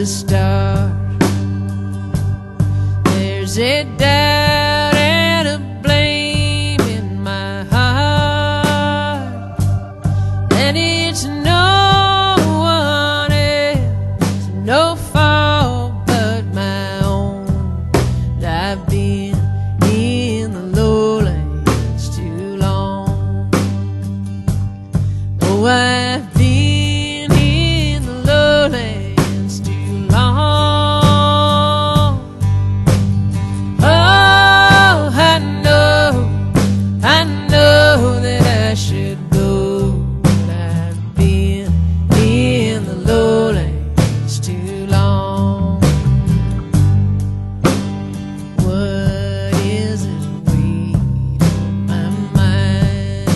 the stars. There's a doubt and a blame in my heart, and it's no one else, no fault but my own. I've been in the lowlands too long. Oh, I've been in the lowlands too long. Oh, I know that I should go, but I've been in the lowlands too long. What is it weight on my mind?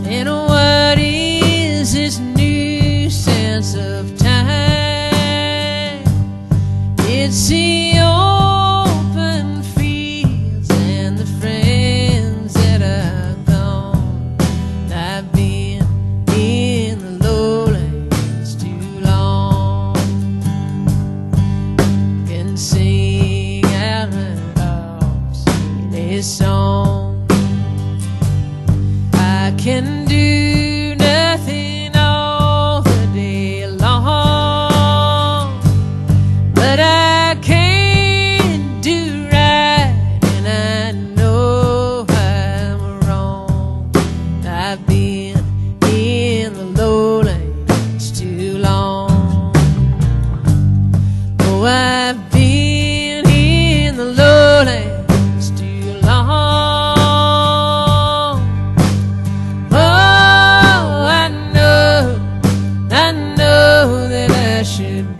And what is this new sense of time? It's the open fields and the friends that are gone. I've been in the lowlands too long. Can sing out loud, sing a song. I can do nothing all the day long, but I can't do right, and I know I'm wrong. I've been in the lowlands too long. Oh, I've been in the lowlands too long. Oh, I know that I should